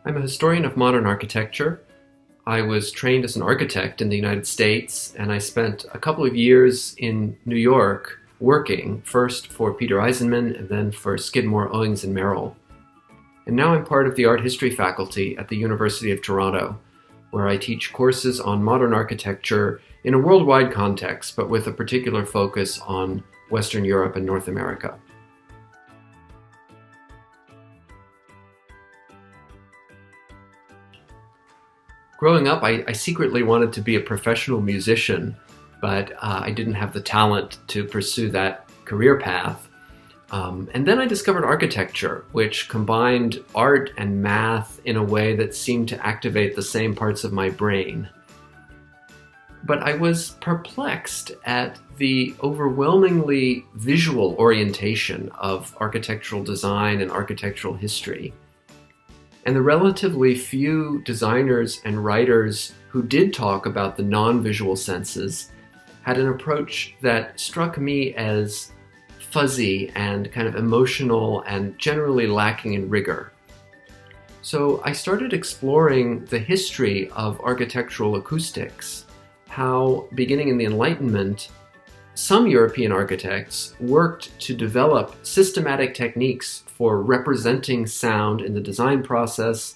I'm a historian of modern architecture. I was trained as an architect in the United States, and I spent a couple of years in New York working, first for Peter Eisenman and then for Skidmore, Owings and Merrill. And now I'm part of the art history faculty at the University of Toronto, where I teach courses on modern architecture in a worldwide context, but with a particular focus on Western Europe and North America. Growing up, I secretly wanted to be a professional musician, but I didn't have the talent to pursue that career path. And then I discovered architecture, which combined art and math in a way that seemed to activate the same parts of my brain. But I was perplexed at the overwhelmingly visual orientation of architectural design and architectural history. And the relatively few designers and writers who did talk about the non-visual senses had an approach that struck me as fuzzy and kind of emotional and generally lacking in rigor. So I started exploring the history of architectural acoustics, how, beginning in the Enlightenment, some European architects worked to develop systematic techniques for representing sound in the design process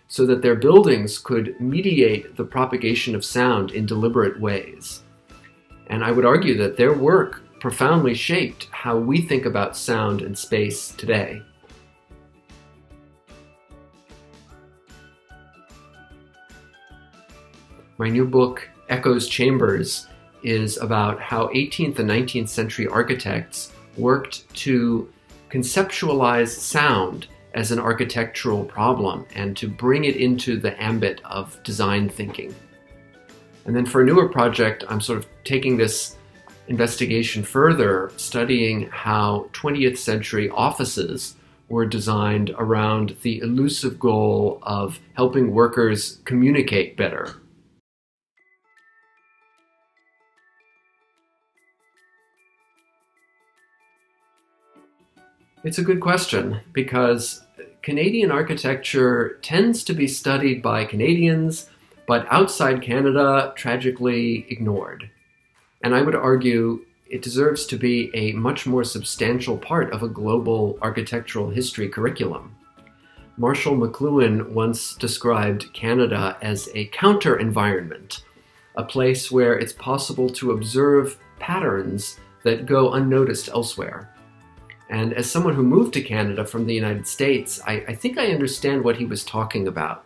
so that their buildings could mediate the propagation of sound in deliberate ways. And I would argue that their work profoundly shaped how we think about sound and space today. My new book, Echoes Chambers, is about how 18th and 19th century architects worked to conceptualize sound as an architectural problem and to bring it into the ambit of design thinking. And then for a newer project, I'm sort of taking this investigation further, studying how 20th century offices were designed around the elusive goal of helping workers communicate better. It's a good question, because Canadian architecture tends to be studied by Canadians, but outside Canada, tragically ignored. And I would argue it deserves to be a much more substantial part of a global architectural history curriculum. Marshall McLuhan once described Canada as a counter-environment, a place where it's possible to observe patterns that go unnoticed elsewhere. And as someone who moved to Canada from the United States, I think I understand what he was talking about.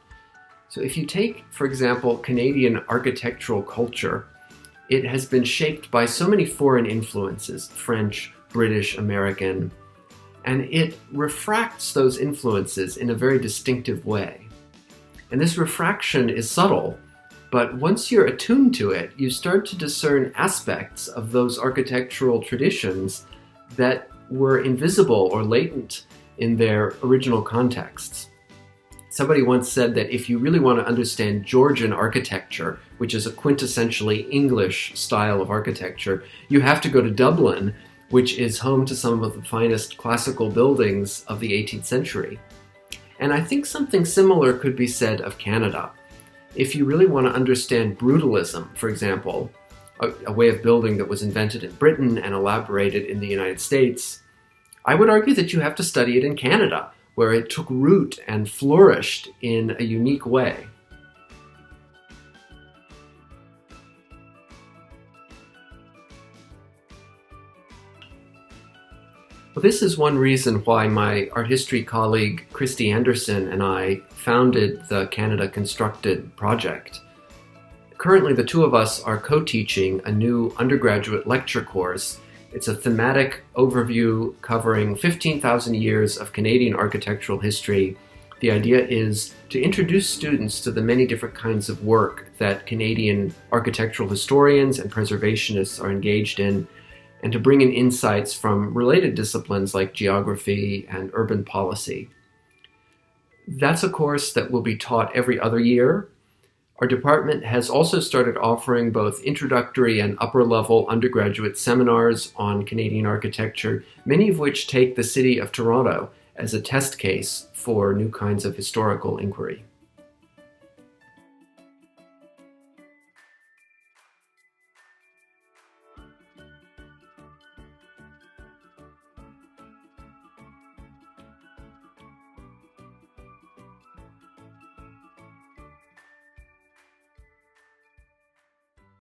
So if you take, for example, Canadian architectural culture, it has been shaped by so many foreign influences, French, British, American, and it refracts those influences in a very distinctive way. And this refraction is subtle, but once you're attuned to it, you start to discern aspects of those architectural traditions that were invisible or latent in their original contexts. Somebody once said that if you really want to understand Georgian architecture, which is a quintessentially English style of architecture, you have to go to Dublin, which is home to some of the finest classical buildings of the 18th century. And I think something similar could be said of Canada. If you really want to understand brutalism, for example, a way of building that was invented in Britain and elaborated in the United States, I would argue that you have to study it in Canada, where it took root and flourished in a unique way. Well, this is one reason why my art history colleague Christy Anderson and I founded the Canada Constructed project. Currently, the two of us are co-teaching a new undergraduate lecture course. It's a thematic overview covering 15,000 years of Canadian architectural history. The idea is to introduce students to the many different kinds of work that Canadian architectural historians and preservationists are engaged in, and to bring in insights from related disciplines like geography and urban policy. That's a course that will be taught every other year. Our department has also started offering both introductory and upper-level undergraduate seminars on Canadian architecture, many of which take the city of Toronto as a test case for new kinds of historical inquiry.